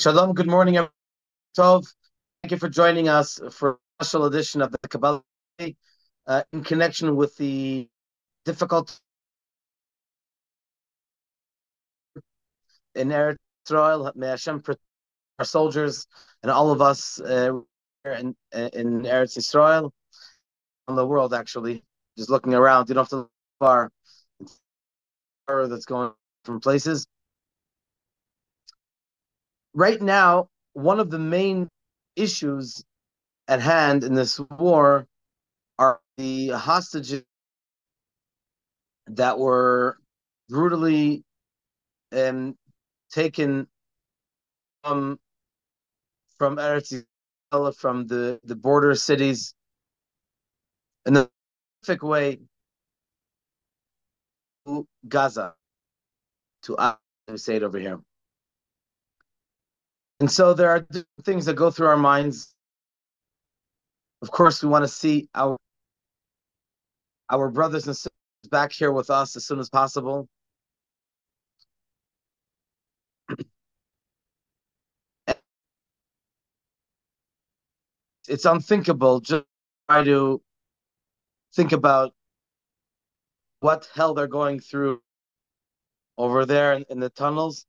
Shalom, good morning, everyone. Tov. Thank you for joining us for a special edition of the Kabbalah Cafe in connection with the difficult in Eretz Yisroel. May Hashem protect our soldiers and all of us in Eretz Yisroel, in the world, actually. Just looking around, you don't have to look far. It's far that's going from places. Right now, one of the main issues at hand in this war are the hostages that were brutally taken from Eretz Yisrael, from the border cities, in a specific way to Gaza, to we say it over here. And so there are things that go through our minds. Of course, we want to see our brothers and sisters back here with us as soon as possible. It's unthinkable just try to think about what hell they're going through over there in the tunnels.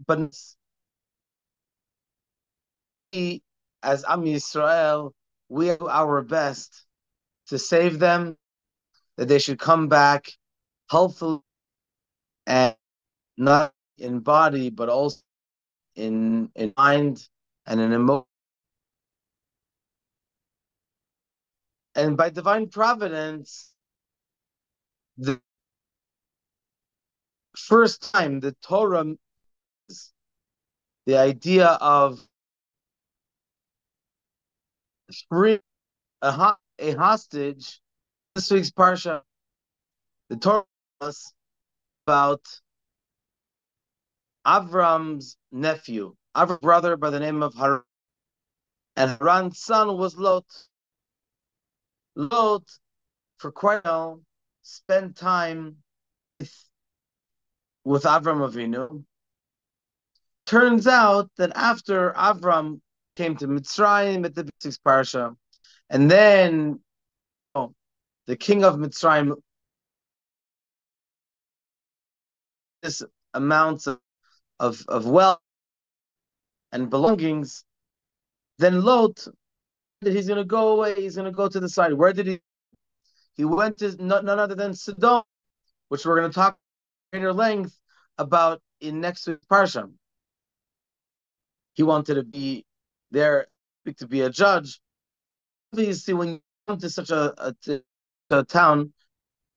But we, as Am Yisroel, we do our best to save them, that they should come back, hopefully, and not in body, but also in mind and in emotion. And by divine providence, the first time the Torah, the idea of free a hostage, this week's Parsha, the Torah was about Avram's nephew, Avram's brother by the name of Haran. And Haran's son was Lot. Lot, for quite a while, spent time with Avram Avinu. Turns out that after Avram came to Mitzrayim at the sixth Parsha, and then the king of Mitzrayim, this amounts of wealth and belongings, then Lot, he's going to go away, he's going to go to the side. Where did he? He went to none other than Sodom, which we're going to talk in greater length about in next week's Parsha. He wanted to be there, to be a judge. Obviously, when you come to such a town,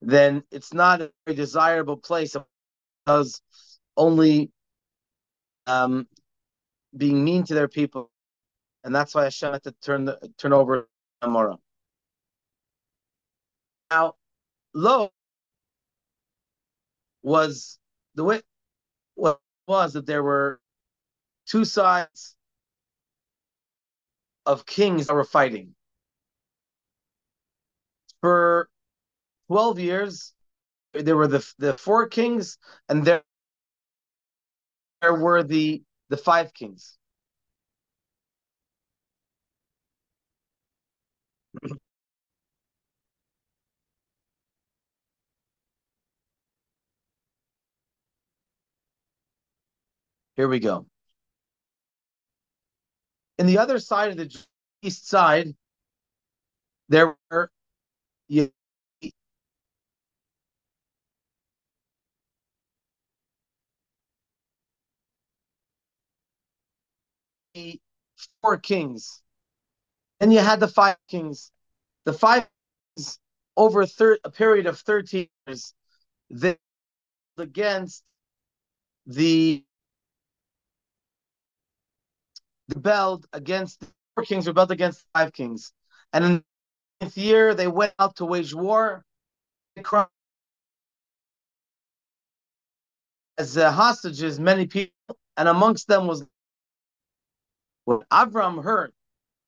then it's not a very desirable place, because only being mean to their people, and that's why Hashem had to turn over Amorah. Now, Lo was the way what was that there were two sides of kings that were fighting. For 12 years, there were the four kings, and there were the five kings. Here we go. In the other side of the east side, there were four kings. And you had the five kings. The five kings, over a period of 13 years, they against the rebelled against the four kings, rebelled against five kings. And in the 9th year, they went out to wage war. They cried as hostages many people, and amongst them was, when Avraham heard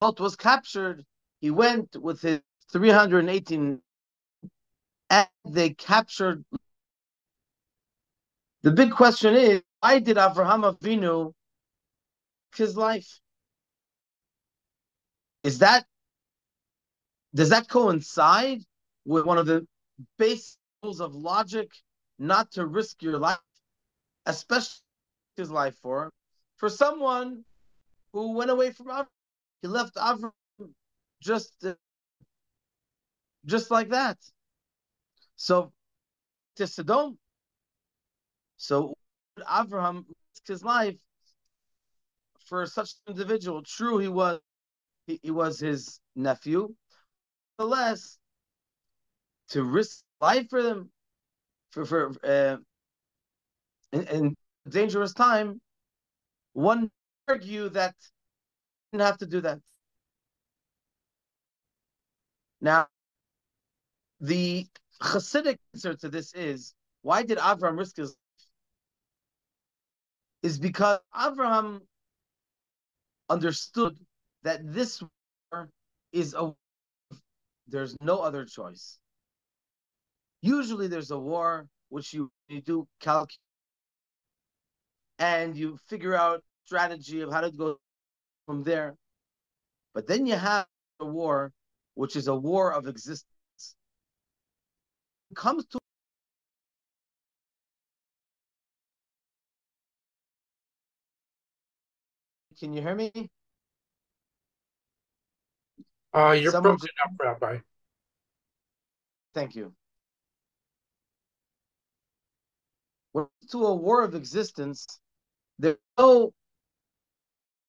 Lot was captured, he went with his 318, and they captured. The big question is, why did Avraham Avinu his life? Does that coincide with one of the basic rules of logic, not to risk your life, especially his life for someone who went away from Avraham? He left Avraham just just like that. So to Sodom. So Avraham risked his life for such an individual. True, he was his nephew. Nonetheless, to risk life for them for in dangerous time, one argue that he didn't have to do that. Now, the Hasidic answer to this is, why did Avraham risk his life? Is because Avraham understood that this war is there's no other choice. Usually there's a war which you do calculate and you figure out strategy of how to go from there. But then you have a war which is a war of existence. It comes to, can you hear me? You're Someone's, broken up, Rabbi. thank you. When it comes to a war of existence, there's no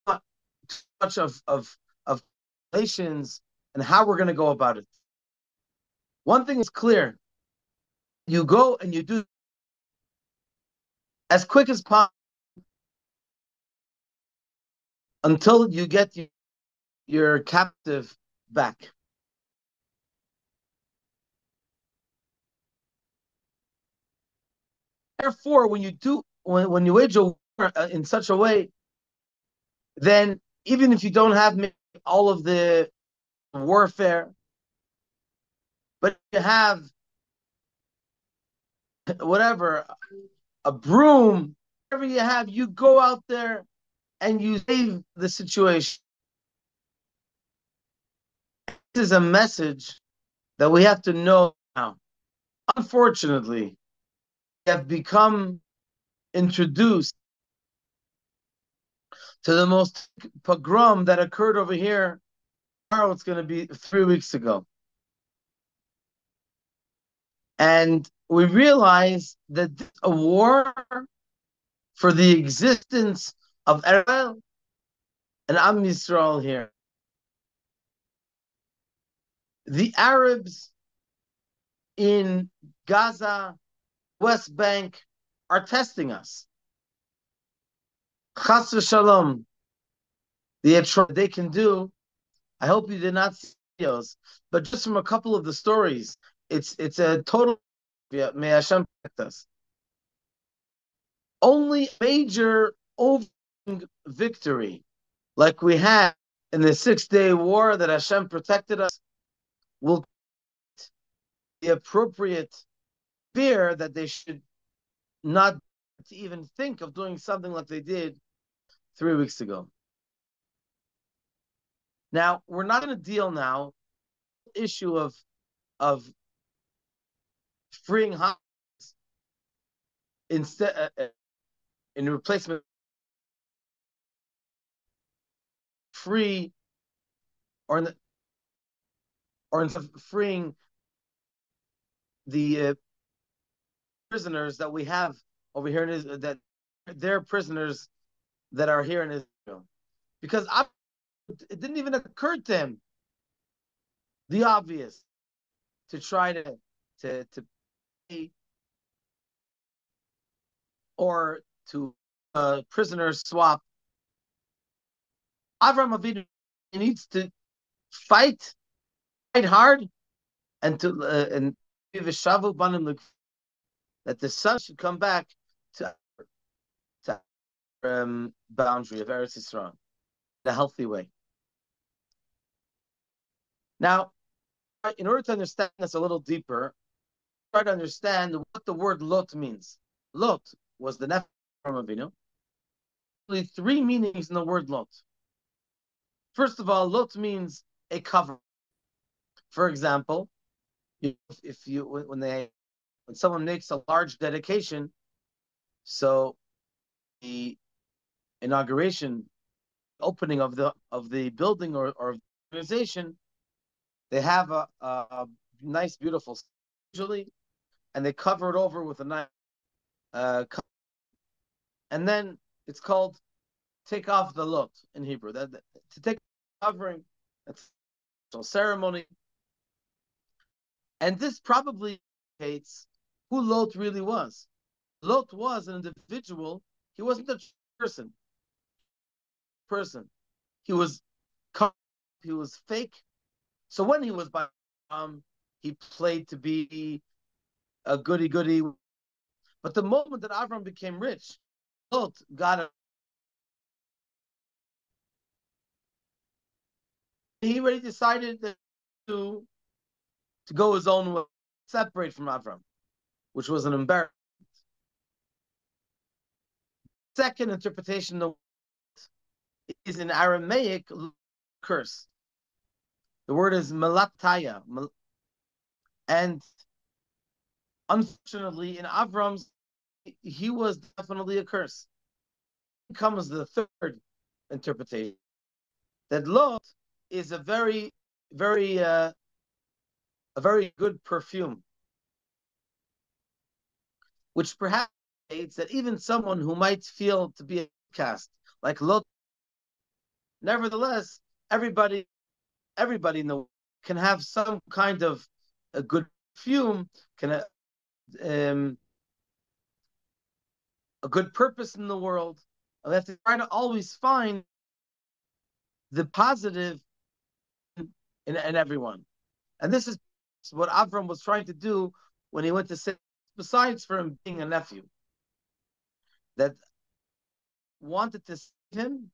much of relations and how we're going to go about it. One thing is clear: you go and you do as quick as possible until you get your captive back. Therefore, when you wage a war in such a way, then even if you don't have all of the warfare, but you have whatever, a broom, whatever you have, you go out there and you save the situation. This is a message that we have to know now. Unfortunately, we have become introduced to the most pogrom that occurred over here. Tomorrow it's going to be 3 weeks ago. And we realize that a war for the existence of Israel and Am Yisroel here. The Arabs in Gaza, West Bank, are testing us. Chas v'shalom, they can do. I hope you did not see those, but just from a couple of the stories, it's a total. May Hashem protect us. Only major victory, like we had in the 6-day war that Hashem protected us, will be appropriate fear that they should not even think of doing something like they did 3 weeks ago. Now, we're not going to deal now with the issue of freeing hostages instead in replacement free or instead of freeing the prisoners that we have over here in Israel, that they're prisoners that are here in Israel, because it didn't even occur to him the obvious to try to pay or to prisoner swap. Avraham Avinu needs to fight hard, and that the son should come back to boundary of Eretz Yisrael in a healthy way. Now, in order to understand this a little deeper, try to understand what the word Lot means. Lot was the nephew of Avinu. three meanings in the word lot. First of all, lot means a cover. For example, if you when someone makes a large dedication, so the inauguration, opening of the building or organization, they have a nice, beautiful usually, and they cover it over with a nice and then it's called take off the lot in Hebrew. To take covering, that's a ceremony, and this probably indicates who Lot really was. Lot was an individual. He wasn't a person. He was fake. So when he was by he played to be a goody goody. But the moment that Avraham became rich, Lot got it. He already decided to go his own way, separate from Avraham, which was an embarrassment. Second interpretation is in Aramaic curse. The word is melataya, and unfortunately, in Avram's, he was definitely a curse. Here comes the third interpretation, that Lot is a very good perfume, which perhaps indicates that even someone who might feel to be a cast, like Lot, nevertheless, everybody in the world can have some kind of a good perfume, can a good purpose in the world. And we have to try to always find the positive in everyone. And this is what Avram was trying to do when he went to say, besides for him being a nephew, that wanted to save him,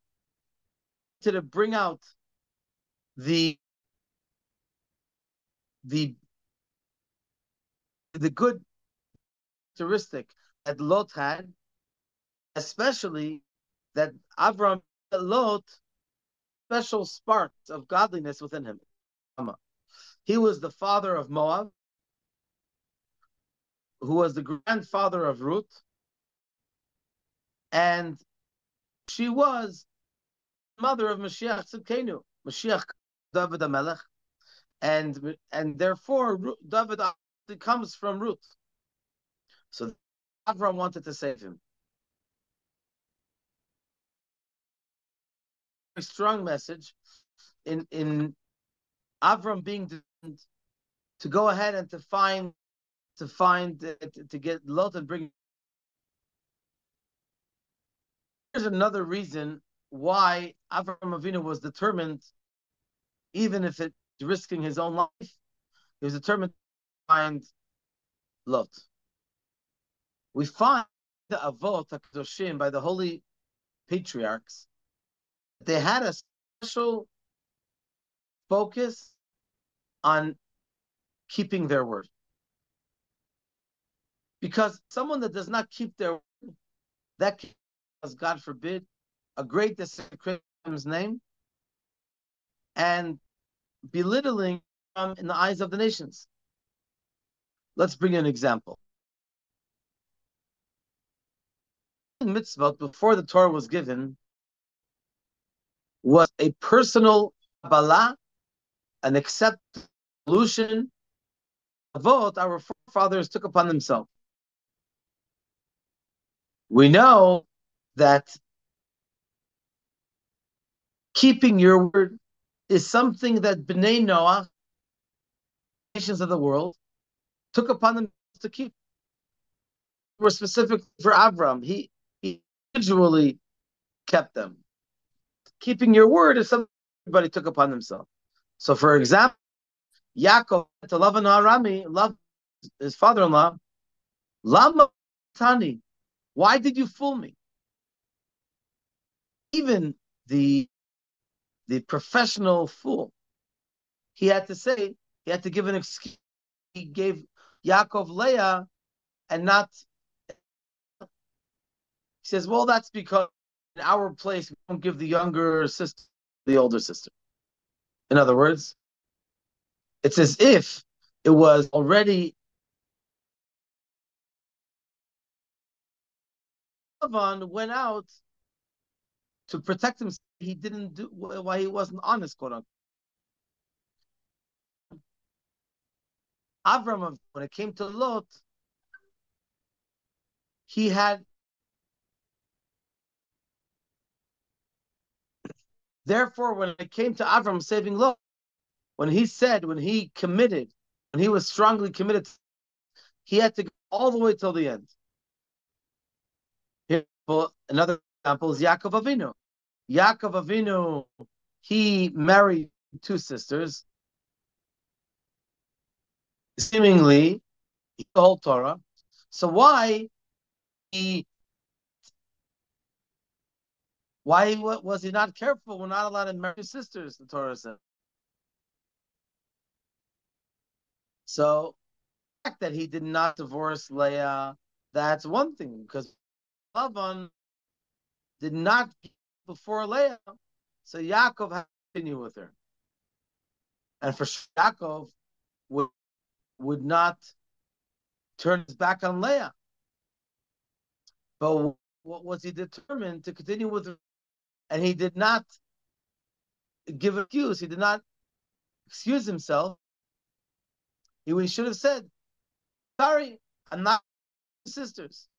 to bring out the good characteristic that Lot had, especially that Avram Lot special sparks of godliness within him. He was the father of Moab, who was the grandfather of Ruth, and she was mother of Mashiach Tzidkenu, Mashiach David HaMelech, and therefore David comes from Ruth. So Avram wanted to save him. A strong message in Avram being to go ahead and to get Lot and bring. Here's another reason why Avraham Avinu was determined, even if it's risking his own life, he was determined to find Lot. We find the Avot HaKadoshim by the holy patriarchs. They had a special focus on keeping their word. Because someone that does not keep their word, that can cause, God forbid, a great desecration of his name and belittling in the eyes of the nations. Let's bring an example. Mitzvot, before the Torah was given, was a personal Kabbalah, an accepted solution. Avot, our forefathers took upon themselves. We know that keeping your word is something that Bnei Noah, nations of the world, took upon themselves to keep. Were specific for Avram. He individually kept them. Keeping your word is something everybody took upon themselves. So, for example, Yaakov to Lavan Harami, love his father-in-law. Lama Tani, why did you fool me? Even the professional fool, he had to give an excuse. He gave Yaakov Leah and not. He says, well, that's because in our place, we don't give the younger sister the older sister. In other words, it's as if it was already Lavan went out to protect himself. He didn't do why he wasn't honest, quote unquote. Avraham, when it came to Lot, he had. Therefore, when it came to Avraham saving Lot, when he committed, when he was strongly committed, he had to go all the way till the end. Here, another example is Yaakov Avinu. Yaakov Avinu, he married two sisters, seemingly the whole Torah. So why was he not careful? We're not allowed to marry sisters, the Torah says. So the fact that he did not divorce Leah, that's one thing, because Lavan did not before Leah, so Yaakov had to continue with her. And for Yaakov would not turn his back on Leah. But what was he determined to continue with her? And he did not give excuse. He did not excuse himself. He should have said, sorry, I'm not sisters.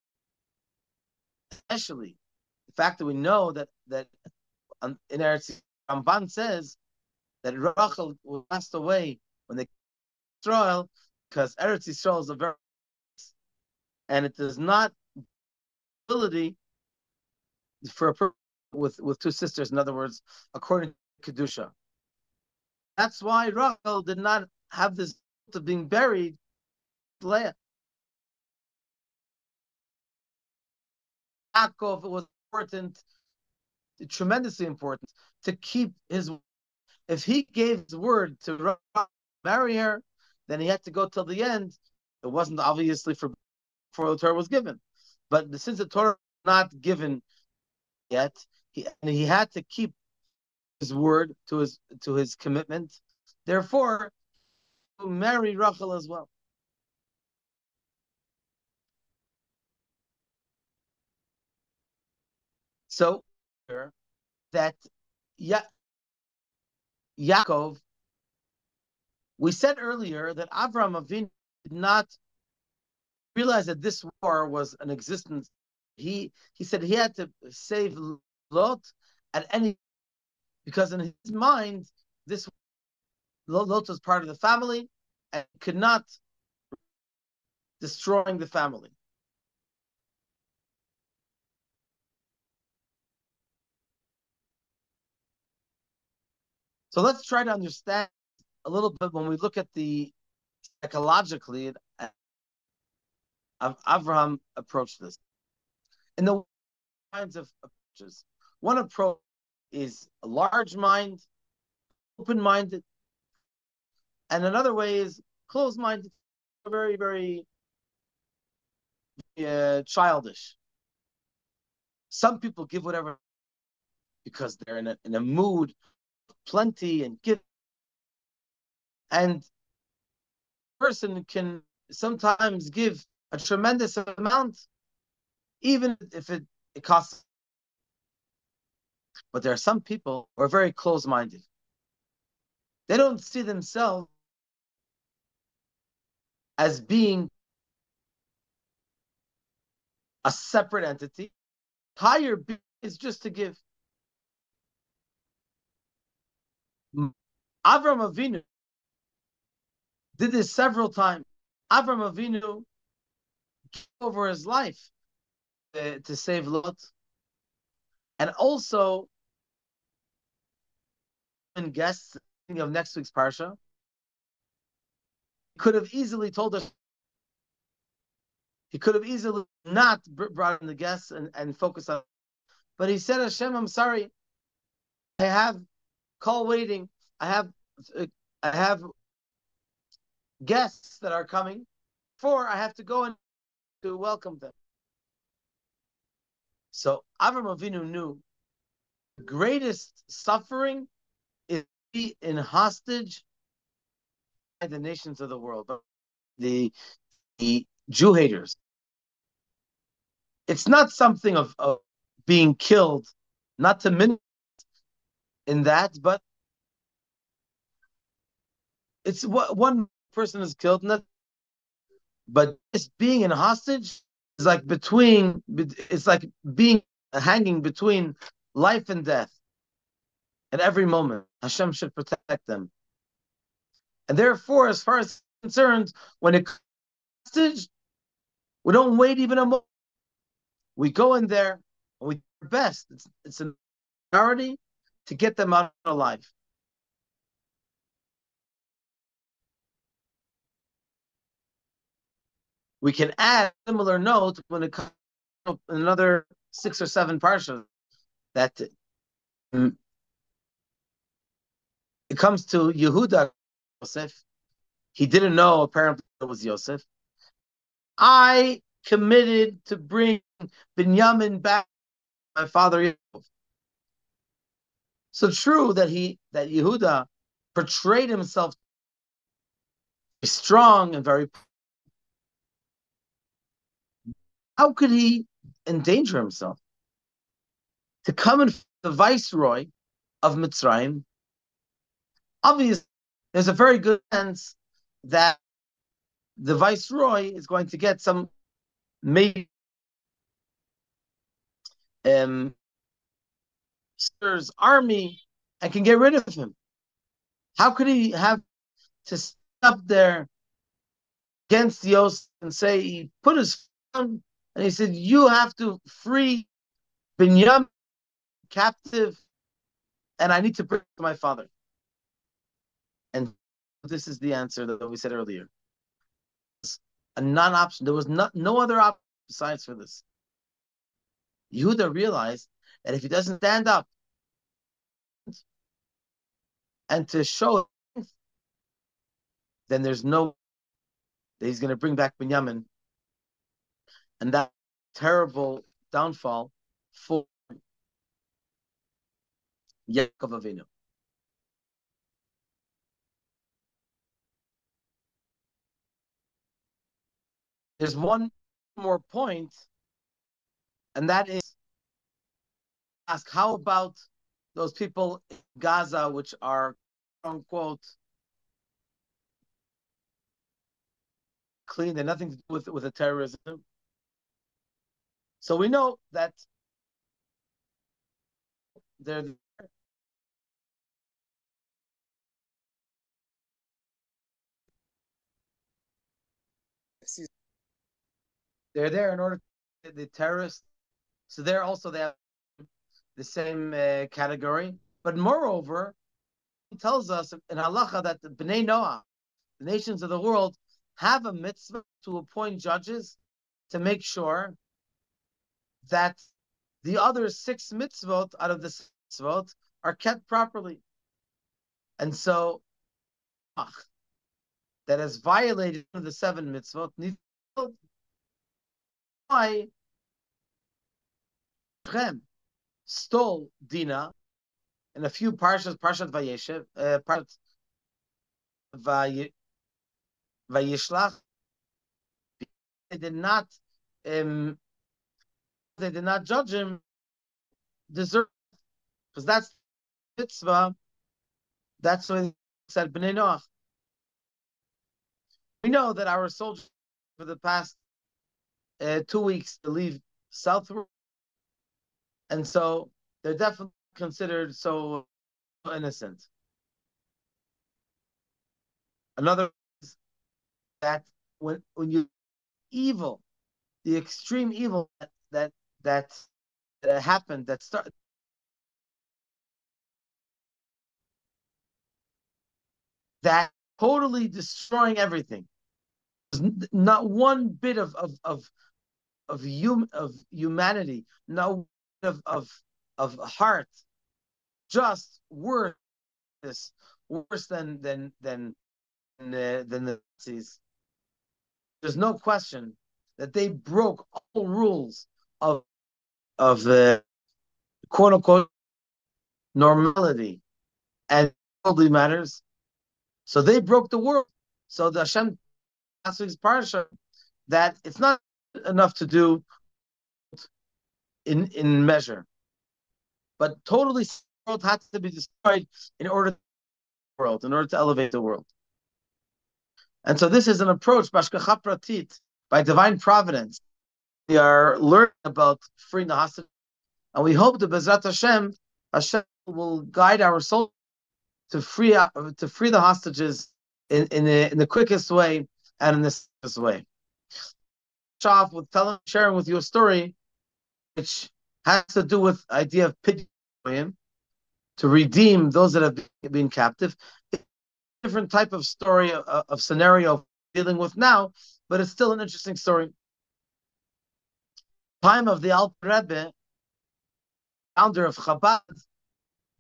Especially the fact that we know that in Eretz Ramban says that Rachel passed away when they came to Yisroel, because Eretz Yisrael is a very, and it does not ability for a person with two sisters. In other words, according to Kedusha. That's why Rachel did not have this of being buried with Leah. Yaakov, it was important, tremendously important, to keep his. If he gave his word to Rachel marry her, then he had to go till the end. It wasn't obviously before the Torah was given, but since the Torah was not given yet, he had to keep his word to his commitment. Therefore, to marry Rachel as well. So that Yaakov, we said earlier that Avraham Avinu did not realize that this war was an existence. He said he had to save Lot at any, because in his mind, this Lot was part of the family and could not destroying the family. So let's try to understand a little bit when we look at the psychologically Avraham approached this. In the kinds of approaches, one approach is a large mind, open-minded, and another way is closed-minded, very, very childish. Some people give whatever because they're in a mood of plenty and give, and a person can sometimes give a tremendous amount, even if it costs. But there are some people who are very close-minded. They don't see themselves as being a separate entity. Higher is just to give. Avraham Avinu did this several times. Avraham Avinu gave over his life to save Lot, and also in guests of next week's parsha, he could have easily told us. He could have easily not brought in the guests and focused on, but he said, "Hashem, I'm sorry. I have call waiting. I have guests that are coming. I have to go and to welcome them." So Avraham Avinu knew The greatest suffering is be in hostage by the nations of the world, the Jew haters. It's not something of being killed, not to min in that, but it's what one person is killed, but just being in hostage is like it's like being hanging between life and death at every moment. Hashem should protect them. And therefore, as far as concerned, when it comes to hostage, we don't wait even a moment. We go in there and we do our best. It's a priority to get them out alive. We can add a similar note when it comes to another 6 or 7 parshas that it comes to Yehuda Yosef. He didn't know apparently it was Yosef. I committed to bring Binyamin back to my father Yaakov. So true that Yehuda portrayed himself strong and very. How could he endanger himself? To come in the viceroy of Mitzrayim, obviously, there's a very good sense that the viceroy is going to get some maybe army and can get rid of him. How could he have to stop there against Yosef and say he put his phone and he said, "You have to free Binyamin captive, and I need to bring to my father." And this is the answer that we said earlier. A non-option. There was no other option besides for this. Yehuda realized that if he doesn't stand up and to show, then there's no that he's going to bring back Binyamin, and that terrible downfall for Yaakov Avinu. There's one more point, and that is ask how about those people in Gaza which are quote unquote clean, they're nothing to do with the terrorism. So we know that they're there in order to the terrorists. So there also they have the same category. But moreover, it tells us in halacha that the Bnei Noah, the nations of the world, have a mitzvah to appoint judges to make sure that the other 6 mitzvot out of the 6 mitzvot are kept properly. And so, that has violated one of the 7 mitzvot needs to be why Rechem stole Dinah in a few parshas, Parashat Vayeshev, Parashat Vayishlach. They did not judge him deserve, because that's mitzvah. That's when he said Bnei Noach. We know that our soldiers for the past 2 weeks to leave southward, and so they're definitely considered so innocent. Another is that when you evil, the extreme evil that happened, that started, that totally destroying everything. There's not one bit of humanity, no of heart, just worse than the Nazis. There's no question that they broke all rules of quote unquote normality and worldly matters. So they broke the world. So the Hashem last week's parasha that it's not enough to do in measure, but totally the world had to be destroyed in order to elevate the world. And so this is an approach, bashkacha pratit, by divine providence. We are learning about freeing the hostages, and we hope that Bezrat Hashem will guide our soul to free the hostages in the quickest way and in the safest way. Off with sharing with you a story which has to do with the idea of pidyon, to redeem those that have been captive. It's a different type of story of scenario dealing with now, but it's still an interesting story. Time of the Alter Rebbe, founder of Chabad,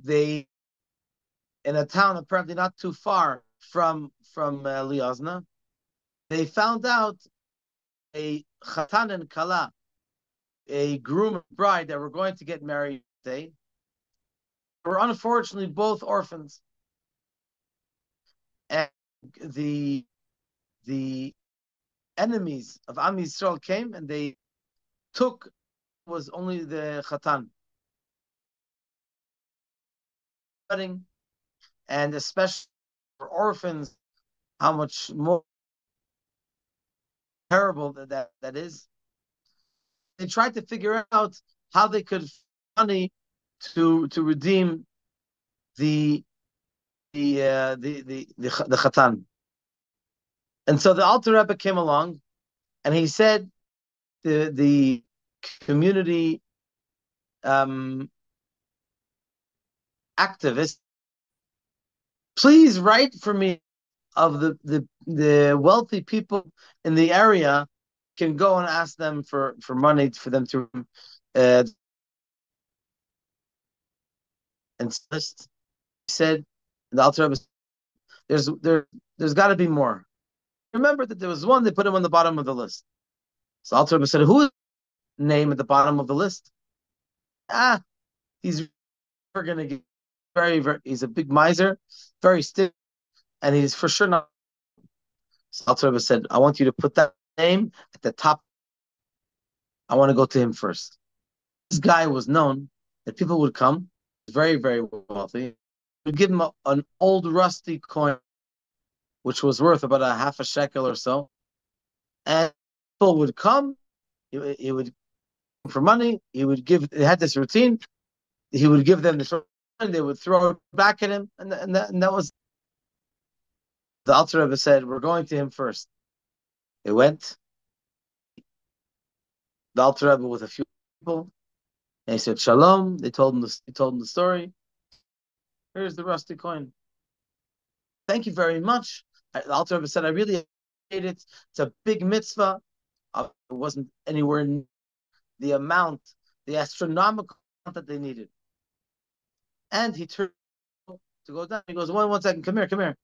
they in a town apparently not too far from Liozna, they found out a chatan and kala, a groom and bride that were going to get married today, were unfortunately both orphans. And the enemies of Am Yisroel came and they took was only the chatan. And especially for orphans, how much more terrible that is. They tried to figure out how they could money to redeem the chatan. And so the Alter Rebbe came along, and he said the community activists, please write for me of the wealthy people in the area, can go and ask them for money for them to enlist. He said, the Alter Rebbe, there's got to be more. Remember that there was one, they put him on the bottom of the list. So Alter Rebbe said, who is the name at the bottom of the list? He's going to get very, he's a big miser, very stiff, and he's for sure not. So Alter Rebbe said, I want you to put that name at the top. I want to go to him first. This guy was known that people would come, very, very wealthy, would give him an old rusty coin, which was worth about a half a shekel or so. And people would come, he would for money, he had this routine, he would give them the coin, they would throw it back at him, and that was. The Alter Rebbe said, we're going to him first. They went, the Alter Rebbe with a few people, and he said, Shalom. He told him the story. Here's the rusty coin. Thank you very much. The Alter Rebbe said, I really appreciate it. It's a big mitzvah. It wasn't anywhere near the amount, the astronomical amount that they needed. And he turned to go down. He goes, one second, come here.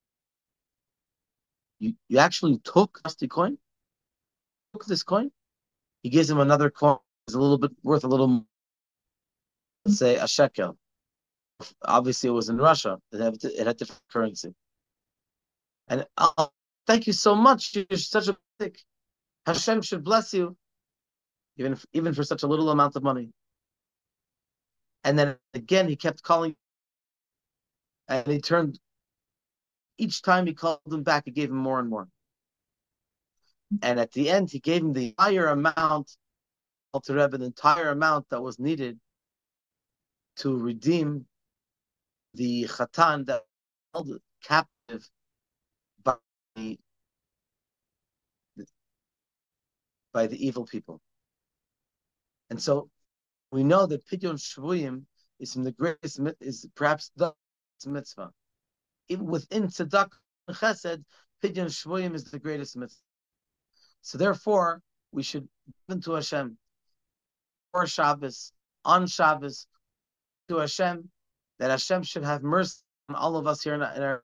You actually took rusty coin? Took this coin? He gives him another coin. It's a little bit worth a little more. Let's say a shekel. Obviously, it was in Russia. It had different currency. And thank you so much. You're such a big. Hashem should bless you, even for such a little amount of money. And then again, he kept calling, and he turned. Each time he called him back, he gave him more and more. And at the end, he gave him the entire amount, Alter Rebbe, the entire amount that was needed to redeem the chatan that was held captive by the evil people. And so we know that Pidyon Shvuyim is perhaps the mitzvah. Even within Tzedakah and Chesed, Pidyon Shvuyim is the greatest mitzvah. So therefore, we should give to Hashem for Shabbos, on Shabbos, to Hashem, that Hashem should have mercy on all of us here in our.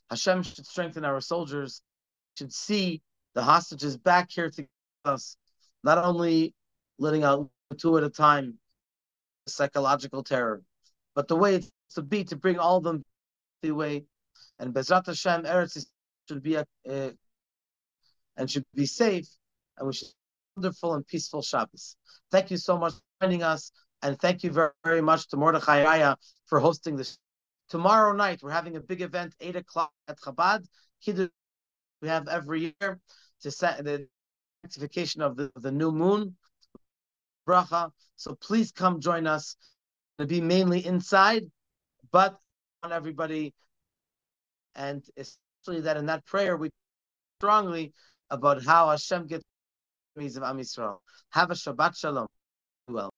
Hashem should strengthen our soldiers, should see the hostages back here to us, not only letting out two at a time, psychological terror, but the way it's to be, to bring all of them the way. And Bezrat Hashem, Eretz should be and should be safe, and we should have a wonderful and peaceful Shabbos. Thank you so much for joining us, and thank you very, very much to Mordechai Raya for hosting this. Tomorrow night, we're having a big event, 8 o'clock at Chabad. Kiddush we have every year to set the sanctification of the new moon, bracha. So please come join us. It'll be mainly inside, but on everybody, and especially that in that prayer we strongly about how Hashem gets of Am Yisrael. Have a Shabbat Shalom. Well.